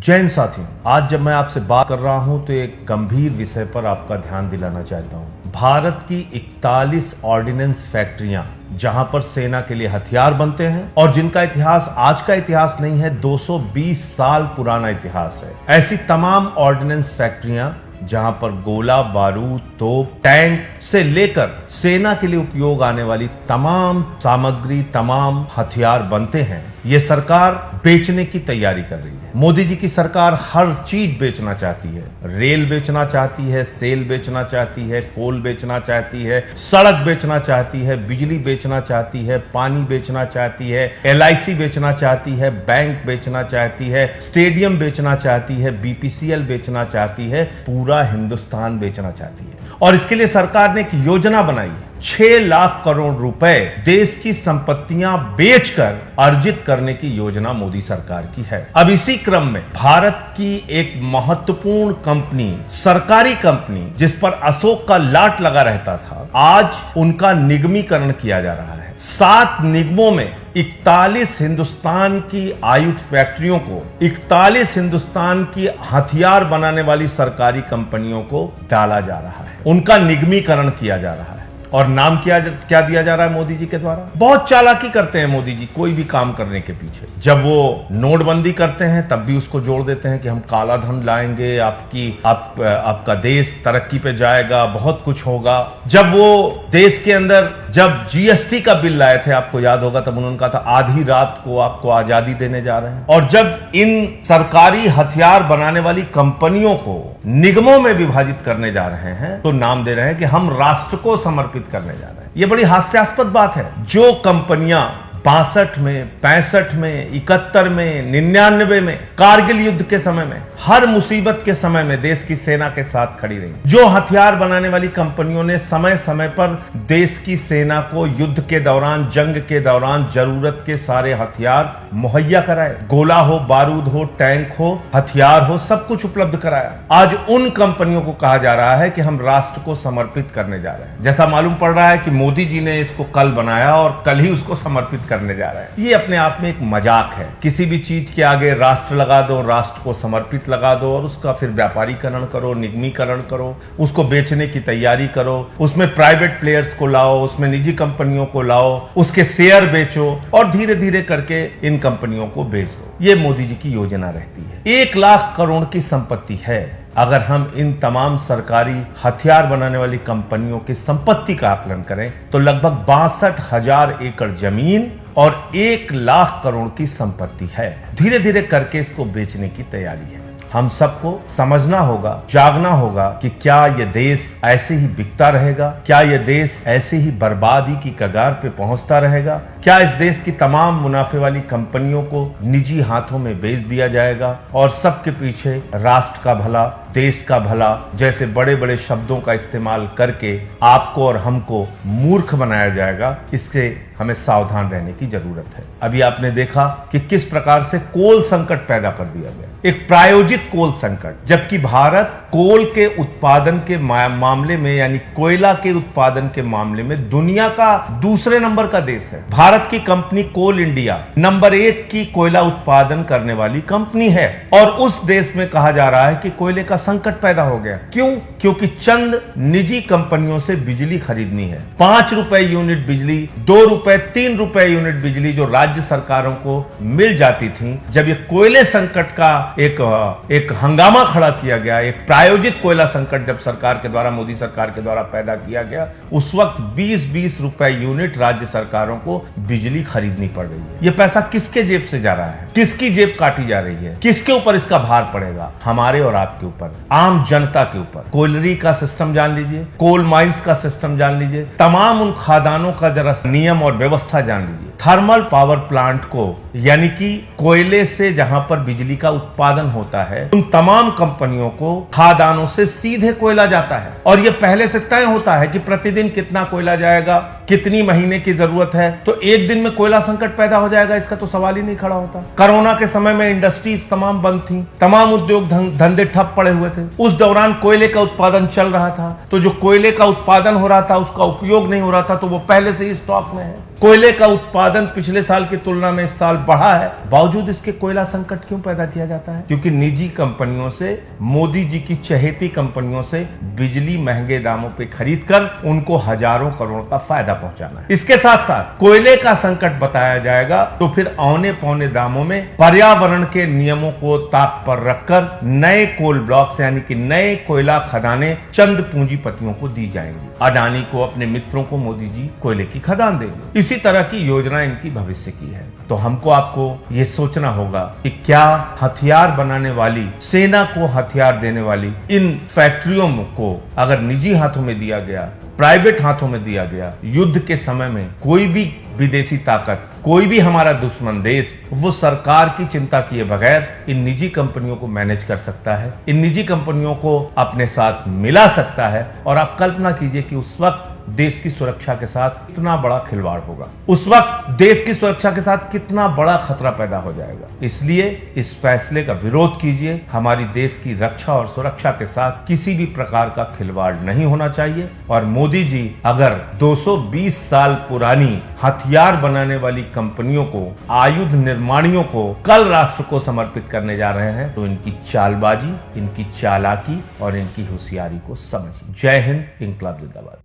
जैन साथियों, आज जब मैं आपसे बात कर रहा हूं तो एक गंभीर विषय पर आपका ध्यान दिलाना चाहता हूं। भारत की 41 ऑर्डिनेंस फैक्ट्रियां जहां पर सेना के लिए हथियार बनते हैं और जिनका इतिहास आज का इतिहास नहीं है, 220 साल पुराना इतिहास है। ऐसी तमाम ऑर्डिनेंस फैक्ट्रियां जहां पर गोला बारूद, तोप, टैंक से लेकर सेना के लिए उपयोग आने वाली तमाम सामग्री, तमाम हथियार बनते हैं, ये सरकार बेचने की तैयारी कर रही है। मोदी जी की सरकार हर चीज बेचना चाहती है। रेल बेचना चाहती है, सेल बेचना चाहती है, कोल बेचना चाहती है, सड़क बेचना चाहती है, बिजली बेचना चाहती है, पानी बेचना चाहती है, LIC बेचना चाहती है, बैंक बेचना चाहती है, स्टेडियम बेचना चाहती है, BPCL बेचना चाहती है, पूरा हिंदुस्तान बेचना चाहती है। और इसके लिए सरकार ने एक योजना बनाई है। 6 लाख करोड़ रुपए देश की संपत्तियां बेचकर अर्जित करने की योजना मोदी सरकार की है। अब इसी क्रम में भारत की एक महत्वपूर्ण कंपनी, सरकारी कंपनी, जिस पर अशोक का लाट लगा रहता था, आज उनका निगमीकरण किया जा रहा है। 7 निगमों में 41 हिंदुस्तान की आयुध फैक्ट्रियों को, 41 हिंदुस्तान की हथियार बनाने वाली सरकारी कंपनियों को डाला जा रहा है, उनका निगमीकरण किया जा रहा है। और नाम क्या दिया जा रहा है मोदी जी के द्वारा? बहुत चालाकी करते हैं मोदी जी कोई भी काम करने के पीछे। जब वो नोटबंदी करते हैं तब भी उसको जोड़ देते हैं कि हम काला धन लाएंगे, आपका देश तरक्की पे जाएगा, बहुत कुछ होगा। जब वो देश के अंदर जब GST का बिल लाए थे, आपको याद होगा, तब उन्होंने कहा था आधी रात को आपको आजादी देने जा रहे हैं। और जब इन सरकारी हथियार बनाने वाली कंपनियों को निगमों में विभाजित करने जा रहे हैं तो नाम दे रहे हैं कि हम राष्ट्र को समर्पित करने जा रहे हैं। यह बड़ी हास्यास्पद बात है। जो कंपनियां 62 में, 65 में, 71 में, 99 में, कारगिल युद्ध के समय में, हर मुसीबत के समय में देश की सेना के साथ खड़ी रही, जो हथियार बनाने वाली कंपनियों ने समय समय पर देश की सेना को युद्ध के दौरान, जंग के दौरान जरूरत के सारे हथियार मुहैया कराए, गोला हो, बारूद हो, टैंक हो, हथियार हो, सब कुछ उपलब्ध कराया। आज उन कंपनियों को कहा जा रहा है कि हम राष्ट्र को समर्पित करने जा रहे हैं। जैसा मालूम पड़ रहा है कि मोदी जी ने इसको कल बनाया और कल ही उसको समर्पित करने जा रहे हैं। ये अपने आप में एक मजाक है। किसी भी चीज के आगे राष्ट्र लगा दो, राष्ट्र को समर्पित लगा दो और उसका फिर व्यापारीकरण करो, निगमीकरण करो, उसको बेचने की तैयारी करो, उसमें प्राइवेट प्लेयर्स को लाओ, उसमें निजी कंपनियों को लाओ, उसके शेयर बेचो और धीरे धीरे करके इन कंपनियों को बेच दो। ये मोदी जी की योजना रहती है। 1 लाख करोड़ की संपत्ति है। अगर हम इन तमाम सरकारी हथियार बनाने वाली कंपनियों की संपत्ति का आकलन करें तो लगभग 62,000 एकड़ जमीन और 1 लाख करोड़ की संपत्ति है। धीरे धीरे करके इसको बेचने की तैयारी है। हम सबको समझना होगा, जागना होगा कि क्या यह देश ऐसे ही बिकता रहेगा? क्या यह देश ऐसे ही बर्बादी की कगार पे पहुंचता रहेगा? क्या इस देश की तमाम मुनाफे वाली कंपनियों को निजी हाथों में बेच दिया जाएगा और सबके पीछे राष्ट्र का भला, देश का भला जैसे बड़े बड़े शब्दों का इस्तेमाल करके आपको और हमको मूर्ख बनाया जाएगा? इससे हमें सावधान रहने की जरूरत है। अभी आपने देखा कि किस प्रकार से कोल संकट पैदा कर दिया गया, एक प्रायोजित कोल संकट, जबकि भारत कोल के उत्पादन के मामले में, यानी कोयला के उत्पादन के मामले में दुनिया का दूसरे नंबर का देश है। भारत की कंपनी कोल इंडिया नंबर 1 की कोयला उत्पादन करने वाली कंपनी है और उस देश में कहा जा रहा है कि कोयले का संकट पैदा हो गया। क्यों? क्योंकि चंद निजी कंपनियों से बिजली खरीदनी है। 5 रुपए यूनिट बिजली, 2 रुपए, 3 रुपए यूनिट बिजली जो राज्य सरकारों को मिल जाती थी, जब ये कोयले संकट का एक हंगामा खड़ा किया गया, एक प्रायोजित कोयला संकट जब सरकार के द्वारा, मोदी सरकार के द्वारा पैदा किया गया, उस वक्त 20-20 रुपए यूनिट राज्य सरकारों को बिजली खरीदनी पड़ रही है। ये पैसा किसके जेब से जा रहा है? किसकी जेब काटी जा रही है? किसके ऊपर इसका भार पड़ेगा? हमारे और आपके ऊपर, आम जनता के ऊपर। कोयलरी का सिस्टम जान लीजिए, कोल माइंस का सिस्टम जान लीजिए, तमाम उन खादानों का जरा नियम और व्यवस्था जान लीजिए। थर्मल पावर प्लांट को, यानी कि कोयले से जहां पर बिजली का उत्पादन होता है, उन तमाम कंपनियों को खादानों से सीधे कोयला जाता है और यह पहले से तय होता है कि प्रतिदिन कितना कोयला जाएगा, कितनी महीने की जरूरत है। तो एक दिन में कोयला संकट पैदा हो जाएगा, इसका तो सवाल ही नहीं खड़ा होता। कोरोना के समय में इंडस्ट्रीज तमाम बंद थी, तमाम उद्योग धंधे ठप पड़े हुए थे। उस दौरान कोयले का उत्पादन चल रहा था, तो जो कोयले का उत्पादन हो रहा था उसका उपयोग नहीं हो रहा था, तो वो पहले से ही स्टॉक में है। कोयले का उत्पादन पिछले साल की तुलना में इस साल बढ़ा है, बावजूद इसके कोयला संकट क्यों पैदा किया जाता है? क्योंकि निजी कंपनियों से, मोदी जी की चहेती कंपनियों से बिजली महंगे दामों पे खरीद कर उनको हजारों करोड़ का फायदा पहुंचाना है। इसके साथ साथ कोयले का संकट बताया जाएगा तो फिर औने पौने दामों में पर्यावरण के नियमों को ताक पर रखकर नए कोल ब्लॉक्स यानी कि नए कोयला खदानें चंद पूंजीपतियों को दी जाएंगी। अडानी को, अपने मित्रों को मोदी जी कोयले की खदान देंगे। इसी तरह की योजना इनकी भविष्य की है। तो हमको आपको ये सोचना होगा कि क्या हथियार बनाने वाली, सेना को हथियार देने वाली इन फैक्ट्रियों को अगर निजी हाथों में दिया गया, प्राइवेट हाथों में दिया गया, युद्ध के समय में कोई भी विदेशी ताकत, कोई भी हमारा दुश्मन देश वो सरकार की चिंता किए बगैर इन निजी कंपनियों को मैनेज कर सकता है, इन निजी कंपनियों को अपने साथ मिला सकता है। और आप कल्पना कीजिए कि उस वक्त देश की सुरक्षा के साथ कितना बड़ा खिलवाड़ होगा, उस वक्त देश की सुरक्षा के साथ कितना बड़ा खतरा पैदा हो जाएगा। इसलिए इस फैसले का विरोध कीजिए। हमारी देश की रक्षा और सुरक्षा के साथ किसी भी प्रकार का खिलवाड़ नहीं होना चाहिए। और मोदी जी अगर 220 साल पुरानी हथियार बनाने वाली कंपनियों को, आयुध निर्माणियों को कल राष्ट्र को समर्पित करने जा रहे हैं तो इनकी चालबाजी, इनकी चालाकी और इनकी होशियारी को समझिए। जय हिंद, इंकलाब जिंदाबाद।